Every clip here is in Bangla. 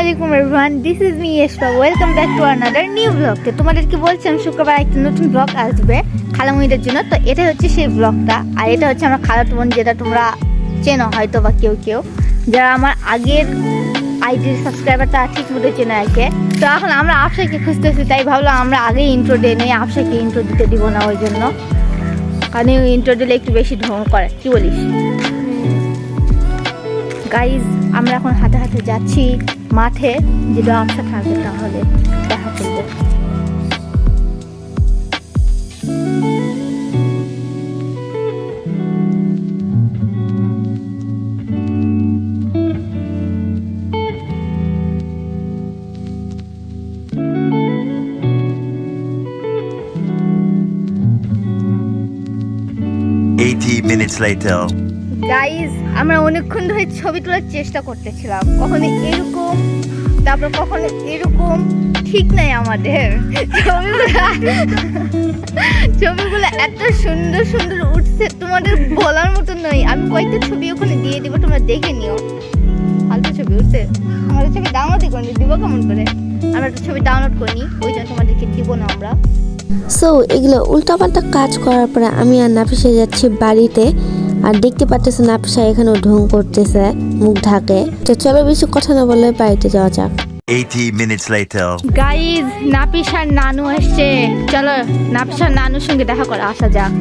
আসসালামু আলাইকুম এভরিওয়ান, দিস ইজ মি ইয়েশপা। Welcome back to another new blog. তো তোমাদেরকে বলছিলাম শুক্রবার একটা নতুন ব্লগ আসবে খালামুনিদের জন্য। তো এটা হচ্ছে সেই ব্লগটা, আর এটা হচ্ছে আমার খালাতো বোন, যেটা তোমরা চেনো হয়তো বা কেউ কেউ, যারা আমার আগের আইডির সাবস্ক্রাইবারটা ঠিক মতো চেনে একে। তো এখন আমরা আফসাকে খুঁজতেছি, তাই ভাবলাম আমরা আগেই ইন্ট্রো দিয়ে নেই, আফসাকে ইন্ট্রো দিতে দিব না ওই জন্য, কারণ ইন্ট্রো দিলে একটু বেশি ঢং করে। কি বলিস গাইজ? আমরা এখন হাঁটে হাঁটে যাচ্ছি মাঠে, যদি আফসা থাকে তাহলে দেখা করবো। Minutes later. গাইজ, আমরা অনেকক্ষণ ধরে ছবি তোলার চেষ্টা করতেছিলাম, কখনো এরকম তারপর কখনো এরকম, ঠিক নাই আমাদের ছবিগুলো এত সুন্দর সুন্দর উঠছে, তোমাদের বলার মতো নয়। আমি কয়েকটা ছবি ওখানে দিয়ে দিব, তোমরা দেখে নিও। ফালতু ছবি উঠছে, আমাদের ছবি ডাউনলোডই করে দিব। কেমন করে আমরা একটা ছবি ডাউনলোড করিনি, ওই জন্য তোমাদেরকে দিব না আমরা। সো এগুলো উল্টাপাল্টা কাজ করার পরে আমি আর নাফিসা যাচ্ছি বাড়িতে। আর দেখতে পাচ্ছেন নাফিসা এখানেও ঢং করতেছে, মুখ ঢাকে। তো চলো বেশি কথা না বলে বাড়িতে যাওয়া যাক। 80 minutes later. গাইজ, নাফিসার নানু এসছে, চলো নাফিসার নানুর সঙ্গে দেখা করে আসা যাক।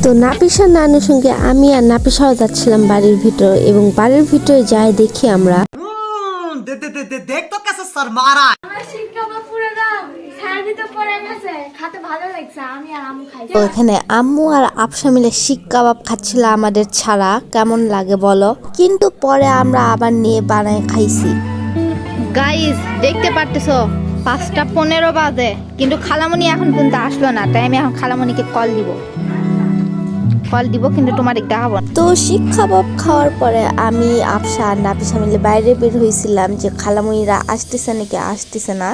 তো নাফিসার নানুর সঙ্গে আমি আর নাফিসাও যাচ্ছিলাম বাড়ির ভিতর, এবং বাড়ির ভিতরে যাই দেখি আমরা দেখ তো কেসে সর মারা আমার শিক্ষা পুরো না সার্ভিতে পড়ে গেছে, খেতে ভালো লাগছে। আমি আর আম্মু খাই। তো এখানে আম্মু আর আফসা মিলে শিক কাবাব খাচ্ছিল আমাদের ছাড়া। কেমন লাগে বলো? কিন্তু পরে আমরা আবার নিয়ে বানায় খাইছি। গাইজ, দেখতে পারতেছো 5:15 বাজে, কিন্তু খালামণি এখন পর্যন্ত আসলো না। তাই আমি এখন খালামণিকে কল দিব, কিন্তু তোমার দেখাবো না। তো শিক কাবাব খাওয়ার পরে আমি আফসা আর নাফিসা মিলে বাইরে বের হয়েছিলাম যে খালামণিরা আসতেছে নাকি আসতেছে না।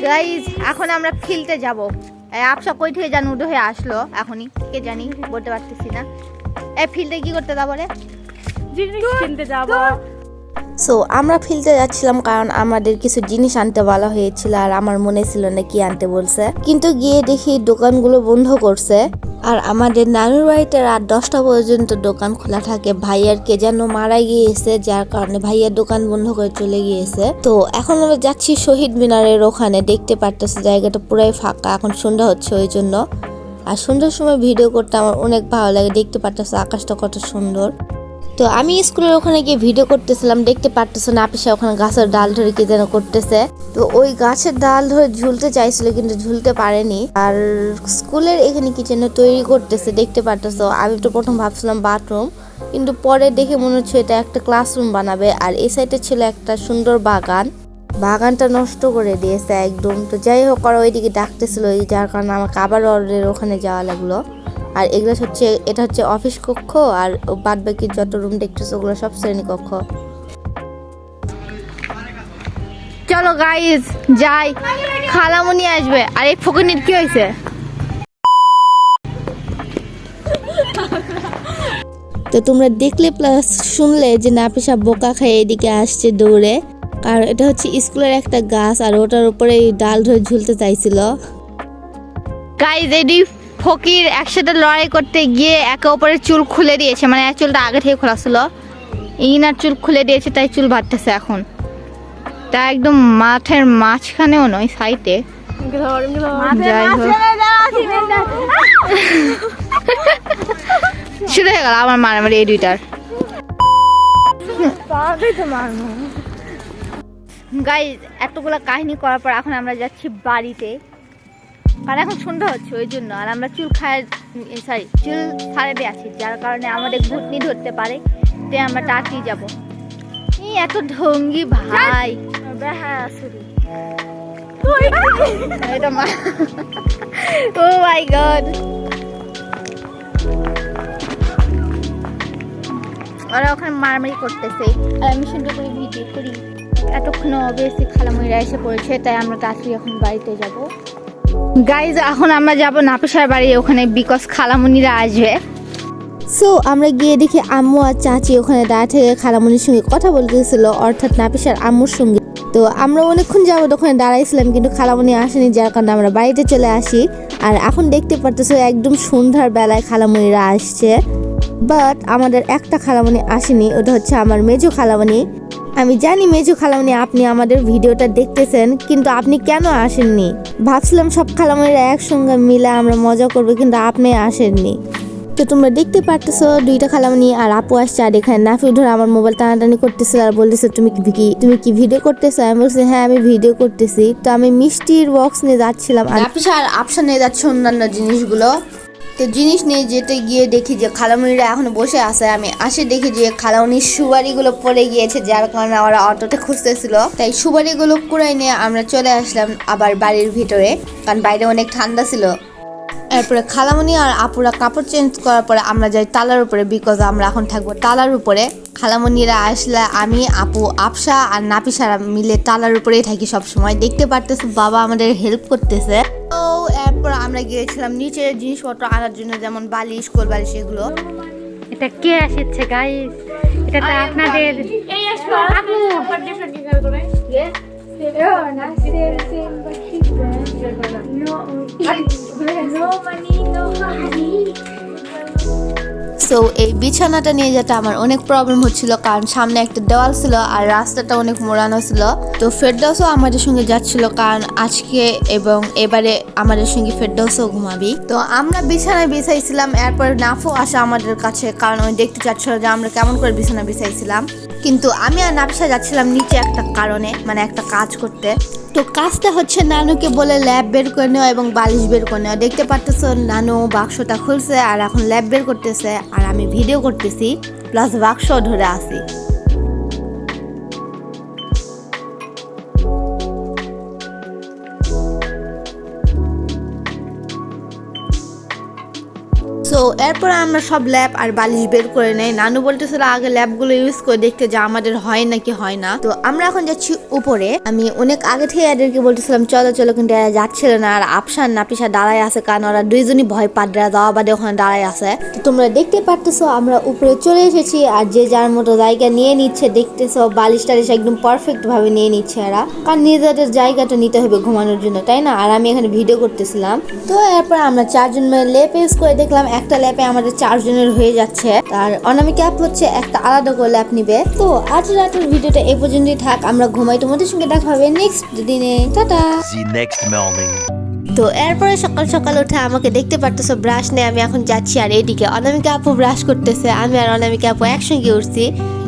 গাইজ, এখন আমরা ফিল্ডে যাব। আপসা কই থেকে জানো উঠে হয়ে আসলো এখনই, কে জানি বলতে পারতেছি না। ফিল্ডে কি করতে যাবো রে? জিনিস কিনতে যাবো। সো আমরা ফিল্ডে যাচ্ছিলাম কারণ আমাদের কিছু জিনিস আনতে বলা হয়েছিল, আর আমার মনে ছিল না কি আনতে বলছে। কিন্তু গিয়ে দেখি দোকানগুলো বন্ধ করছে, আর আমাদের নানুর বাড়িতে রাত 10টা পর্যন্ত দোকান খোলা থাকে। ভাইয়ার কে যেন মারা গিয়েছে, যার কারণে ভাইয়ার দোকান বন্ধ করে চলে গিয়েছে। তো এখন আমরা যাচ্ছি শহীদ মিনারের ওখানে। দেখতে পারতেছে জায়গাটা পুরাই ফাঁকা, এখন সন্ধ্যা হচ্ছে ওই জন্য। আর সন্ধ্যার সময় ভিডিও করতে আমার অনেক ভালো লাগে। দেখতে পারতেছে আকাশটা কত সুন্দর। তো আমি স্কুলের ওখানে গিয়ে ভিডিও করতেছিলাম, দেখতে পারতেছো নাফিসা ওখানে গাছের ডাল ধরে কি যেন করতেছে। তো ওই গাছের ডাল ধরে ঝুলতে চাইছিল কিন্তু ঝুলতে পারেনি। আর স্কুলের এখানে কি যেন তৈরি করতেছে, দেখতে পারতেছো। আমি তো প্রথম ভাবছিলাম বাথরুম, কিন্তু পরে দেখে মনে হচ্ছে এটা একটা ক্লাসরুম বানাবে। আর এই সাইডে ছিল একটা সুন্দর বাগানটা নষ্ট করে দিয়েছে একদম। তো যাই হোক, আর ওইদিকে ডাকতেছিল, যার কারণে আমাকে আবার ওখানে যাওয়া লাগলো। আর এগুলো হচ্ছে, এটা হচ্ছে অফিস কক্ষ, আর বাদ বাকি যত রুম দেখতেছো ওগুলো সব শ্রেণীকক্ষ। চলো গাইজ যাই, খালামণি আসবে। আর এই ফকিনির কি হয়েছে? তো তোমরা দেখলে প্লাস শুনলে যে নাফিসা বোকা খেয়ে এদিকে আসছে দৌড়ে, কারণ এটা হচ্ছে স্কুলের একটা গাছ, আর ওটার উপরে ডাল ধরে ঝুলতে চাইছিল। গাইজ, এডি ফকির একসাথে লড়াই করতে গিয়ে একে অপরের চুল খুলে দিয়েছে, মানে এক চুলটা আগে থেকে খোলা ছিল, ইনার চুল খুলে দিয়েছে, তাই চুল বাঁধতেছে এখন। তা একদম মাঠের মাঝখানেও নয়, সাইডে। শুরু হয়ে গেল আমার মারামারি এই দুইটার। গাইজ, এতগুলো কাহিনী করার পর এখন আমরা যাচ্ছি বাড়িতে, কারণ এখন সন্ধ্যা হচ্ছে ওই জন্য। আর আমরা চুল ছাড়াতে আছি, যার কারণে আমাদের ঘুটনি ধরতে পারে, তাই আমরা তাড়াতাড়ি যাবো। এত ঢঙ্গি ভাই, ও মাই গড। ওরা ওখানে মারামারি করতেছে, আর আমি সুন্দর করে ভিডিও করি। এতক্ষণে অবভিয়াসলি খালামণিরা এসে পড়েছে, তাই আমরা তাড়াতাড়ি এখন বাড়িতে যাবো। গাইজ, এখন আমরা যাব নাফিসার বাড়ি ওখানে, বিকজ খালামণিরা আসবে। সো আমরা গিয়ে দেখি আম্মু আর চাচি ওখানে দাঁড়িয়ে থেকে খালামণির সঙ্গে কথা বলতেছিল, অর্থাৎ নাপিসার আম্মুর সঙ্গে। তো আমরা অনেকক্ষণ যাবো ওখানে দাঁড়াইছিলাম, কিন্তু খালামণি আসেনি, যার কারণে আমরা বাড়িতে চলে আসি। আর এখন দেখতে পারতেছো একদম সন্ধ্যার বেলায় খালামণিরা আসছে, বাট আমাদের একটা খালামণি আসেনি, ওটা হচ্ছে আমার মেজো খালামণি। আমি জানি মেজো খালামণি আপনি আমাদের ভিডিওটা দেখতেছেন, কিন্তু আপনি কেন আসেননি? ভাবছিলাম সব খালামণিরা একসঙ্গে মিলে আমরা মজা করবো, কিন্তু আপনি আসেননি। তো তোমরা দেখতে পারতেছো দুইটা খালামণি আর আপু আসছে, আর এখানে নাফি ধরে আমার মোবাইল টানাটানি করতেছিল আর বলতেছে তুমি কি ভিডিও করতেছো? আমি বলছি হ্যাঁ আমি ভিডিও করতেছি। তো আমি মিষ্টির বক্স নিয়ে যাচ্ছিলাম আর নাফিসা আর আফসা নিয়ে যাচ্ছে অন্যান্য জিনিসগুলো। তো জিনিস নিয়ে যেতে গিয়ে দেখি যে খালামণিরা এখন বসে আছে। আমি আসে দেখি যে খালামণির সুবারিগুলো পড়ে গিয়েছে, যার কারণে ওরা অটোতে খুঁজতেছিল। তাই সুবারিগুলো কুড়াই নিয়ে আমরা চলে আসলাম আবার বাড়ির ভিতরে, কারণ বাইরে অনেক ঠান্ডা ছিল। এরপরে খালামণি আর আপুরা কাপড় চেঞ্জ করার পরে আমরা যাই তালার উপরে, বিকজ আমরা এখন থাকবো তালার উপরে। খালামণিরা আসলে আমি, আপু, আফসা আর নাপিসারা মিলে তালার উপরেই থাকি সব সময়। দেখতে পারতেছে বাবা আমাদের হেল্প করতেছে। তো এরপর আমরা গিয়েছিলাম নিচে জিনিসপত্র আনার জন্য, যেমন বালিশ, কোল বালিশ এগুলো। এটা কে আসছে গাইস? এটা তো আপনাদের এই আসবা আপু ডিফারেন্ট করে না same but no money no honey. So এই বিছানাটা নিয়ে যেতে আমার অনেক প্রবলেম হচ্ছিল, কারণ সামনে একটা দেওয়াল ছিল আর রাস্তাটা অনেক মোড়ানো ছিল। তো ফেরদৌসও আমাদের সঙ্গে যাচ্ছিল, কারণ আজকে এবং এবারে আমাদের সঙ্গে ফেরদৌসও ঘুমাবি। তো আমরা বিছানায় বিছাইছিলাম, এরপর নাফও আসে আমাদের কাছে, কারণ ওই দেখতে চাচ্ছিল যে আমরা কেমন করে বিছানা বিছাইছিলাম। কিন্তু আমি আর নাফিসা যাচ্ছিলাম নিচে একটা কারণে, মানে একটা কাজ করতে। তো কাজটা হচ্ছে নানুকে বলে ল্যাব বের করে নেওয়া এবং বালিশ বের করে নেওয়া। দেখতে পারতেছো নানু বাক্সটা খুলছে আর এখন ল্যাব বের করতেছে, আর আমি ভিডিও করতেছি প্লাস বাক্স ধরে আসি। সো এরপর আমরা সব ল্যাব আর বালিশ বের করে নেই। নানু বলতেছিল আগে ল্যাবগুলো ইউজ করে দেখতে যে আমাদের হয় নাকি হয় না। তো আমরা এখন যাচ্ছি উপরে। আমি অনেক আগে থেকে এদেরকে বলতেছিলাম চলো চলো, কিন্তু এরা যাচ্ছিল না। আর আফসা নাপিসা দাঁড়ায় আছে, কারণ ওরা দুইজনই ভয় পাদ্রা যাওয়া বাদে ওখানে দাঁড়ায় আছে। তো তোমরা দেখতে পারতেছো আমরা উপরে চলে এসেছি, আর যে যার মতো জায়গা নিয়ে নিচ্ছে। দেখতেছো বালিশ টালিশ একদম পারফেক্ট ভাবে নিয়ে নিচ্ছে এরা, কারণ নিজেদের জায়গাটা নিতে হবে ঘুমানোর জন্য, তাই না? আর আমি এখানে ভিডিও করতেছিলাম। তো এরপর আমরা চারজন মিলে লেপ ইউজ করে দেখলাম একটা ল্যাপে আমাদের 4 জনের হয়ে যাচ্ছে। আর অনামিকা অ্যাপ হচ্ছে একটা আলাদা করে ল্যাপ নিবে। তো আজ রাতের ভিডিওটা এই পর্যন্তই থাক, আমরা ঘুমাই। তোমাদের সঙ্গে দেখা হবে নেক্সট দিনে। টাটা। The next morning. তো এরপরে সকাল সকাল উঠে আমাকে দেখতে পারতেছো ব্রাশ নিয়ে আমি এখন যাচ্ছি, আর এইদিকে অনামিকা আপু ব্রাশ করতেছে। আমি আর অনামিকা আপু একসঙ্গে উঠছি।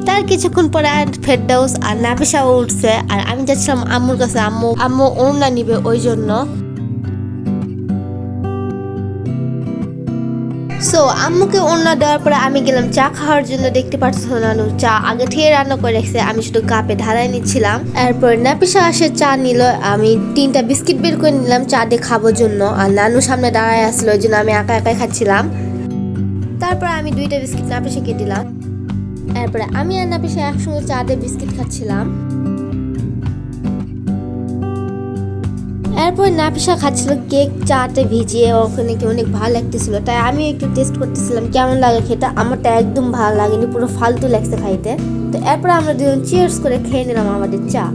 তার কিছুক্ষণ পরে ফেরদৌস আর নাপিসাও উঠছে, আর আমি যাচ্ছিলাম আম্মুর কাছে। আম্মু ওড়না নিবে, ওই জন্য। সো আম্মুকে ওড়না দেওয়ার পরে আমি গেলাম চা খাওয়ার জন্য। দেখতে পাচ্ছ নানু চা আগে থেকে রান্না করে রেখেছে, আমি শুধু কাপে ঢালাই নিচ্ছিলাম। এরপর নাপিসা আসে চা নিল, আমি 3টা বিস্কিট বের করে নিলাম চা দিয়ে খাবার জন্য। আর নানু সামনে দাঁড়ায় আসলো, ওই জন্য আমি একা একাই খাচ্ছিলাম। তারপর আমি 2টা বিস্কিট নাপিসাকে দিলাম। এরপরে আমি আর নাপিসা একসঙ্গে চা দিয়ে বিস্কিট খাচ্ছিলাম। এরপর নাপিসা খাচ্ছিল কেক চাতে ভিজিয়ে, ওখানে কি অনেক ভালো লাগতেছিল, তাই আমি একটু টেস্ট করতেছিলাম কেমন লাগে খেতে। আমারটা একদম ভালো লাগেনি, পুরো ফালতু লাগছে খাইতে। তো এরপর আমরা দুজন চিয়ার্স করে খেয়ে নিলাম আমাদের চা।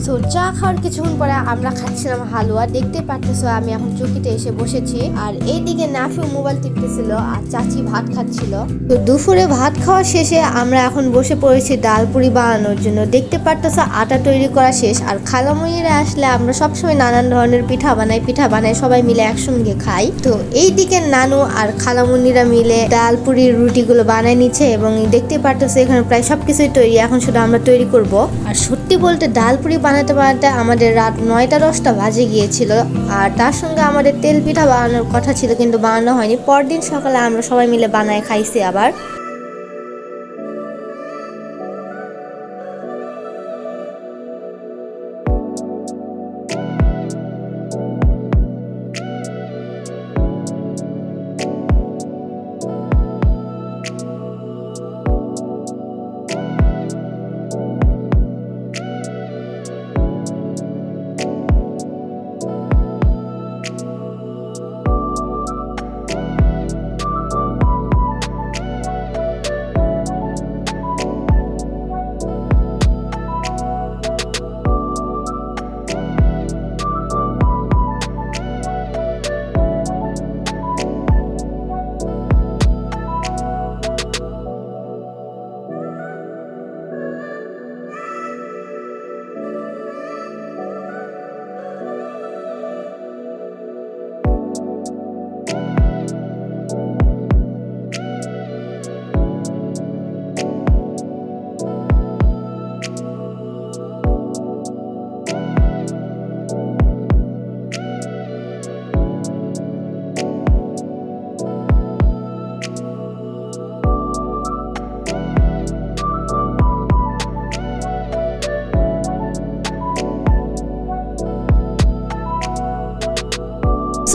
সো চা খাওয়ার কিছুক্ষণ পরে আমরা খাচ্ছিলাম হালুয়া। দেখতে পারতেছো আমি এখন চৌকিতে এসে বসেছি, আর এইদিকে নাফিও মোবাইল টিপতেছিল আর চাচি ভাত খাচ্ছিল। তো দুপুরে ভাত খাওয়া শেষে আমরা এখন বসে পড়েছি ডাল পুরি বানানোর জন্য। দেখতে পারতেছো আটা তৈরি করা শেষ, আর খালামণিরা আসলে আমরা সবসময় নানান ধরনের পিঠা বানাই সবাই মিলে একসঙ্গে খাই। তো এইদিকে নানু আর খালামণিরা মিলে ডাল পুরির রুটিগুলো বানায় নিচ্ছে, এবং দেখতে পারতেছো এখানে প্রায় সবকিছুই তৈরি, এখন শুধু আমরা তৈরি করব। আর সত্যি বলতে ডাল পুরি বানাতে বানাতে আমাদের রাত 9টা-10টা বাজে গিয়েছিল। আর তার সঙ্গে আমাদের তেল পিঠা বানানোর কথা ছিল, কিন্তু বানানো হয়নি। পরদিন সকালে আমরা সবাই মিলে বানায় খাইছি আবার।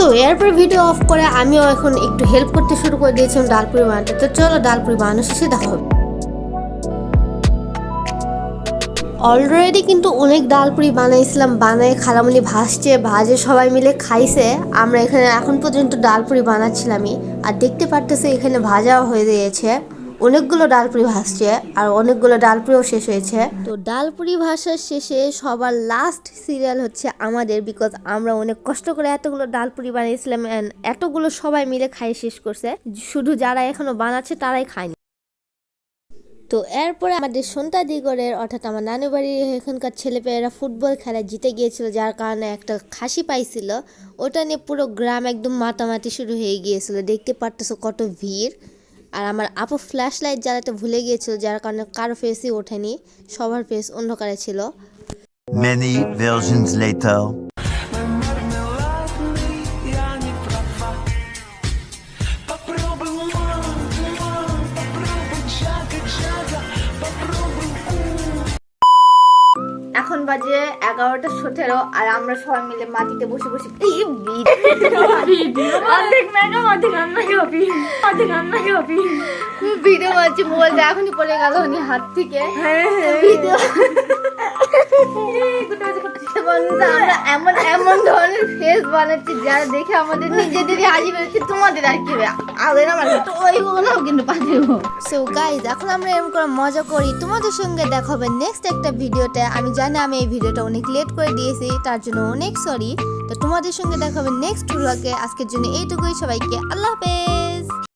সো এরপর ভিডিও অফ করে আমিও এখন একটু হেল্প করতে শুরু করে দিয়েছিলাম ডালপুরি বানাতে। তো চলো ডালপুরি বানানো শেষে দেখা হবে। অলরেডি কিন্তু অনেক ডালপুরি বানাইছিলাম, বানাই খালামুনি ভাজে সবাই মিলে খাইছে। আমরা এখানে এখন পর্যন্ত ডালপুরি বানাচ্ছিলামই, আর দেখতে পারতেছে এখানে ভাজাও হয়ে গিয়েছে। অনেকগুলো ডালপুরি ভাজছে আর অনেকগুলো ডালপুরিও শেষ হয়েছে। তো ডালপুরি ভাসার শেষে সবার লাস্ট সিরিয়াল হচ্ছে আমাদের, বিকজ আমরা অনেক কষ্ট করে এতগুলো ডালপুরি বানিয়েছিলাম এন্ড এতগুলো সবাই মিলে খাই শেষ করছে, শুধু যারা এখনো বানাচ্ছে তারাই খায়নি। তো এরপরে আমাদের সন্তাদিগরের অর্থাৎ আমার নানু বাড়ির এখানকার ছেলেপেয়েরা ফুটবল খেলায় জিতে গিয়েছিল, যার কারণে একটা খাসি পাইছিল। ওটা নিয়ে পুরো গ্রাম একদম মাতামাতি শুরু হয়ে গিয়েছিল। দেখতে পারতেছো কত ভিড়। আর আমার আপু ফ্ল্যাশ লাইট জ্বালাতে ভুলে গিয়েছিল, যার কারণে কারো ফেসই ওঠেনি, সবার ফেস অন্ধকারে ছিল। Many versions later. এখন বাজে 11:17 আর আমরা সবাই মিলে মাটিতে বসে বসে ভিডিও বাজছে। মোবাইলটা এখনই পড়ে গেল হাত থেকে। ভিডিও আমরা এমন এমন ধরনের ফেস বানাচ্ছি যারা দেখে আমাদের নিজেদেরই হাসি পেয়েছে, তোমাদের আর কি আগে না মানে তো ওইগুলো কিন্তু পাঠিয়ে। সো গাইজ এখন আমরা এরকম করে মজা করি। তোমাদের সঙ্গে দেখা হবে নেক্সট একটা ভিডিওতে। আমি জানি আমি এই ভিডিওটা অনেক লেট করে দিয়েছি, তার জন্য অনেক সরি। তো তোমাদের সঙ্গে দেখা হবে নেক্সট ব্লগে। আজকের জন্য এইটুকুই, সবাইকে আল্লাহ হাফেজ।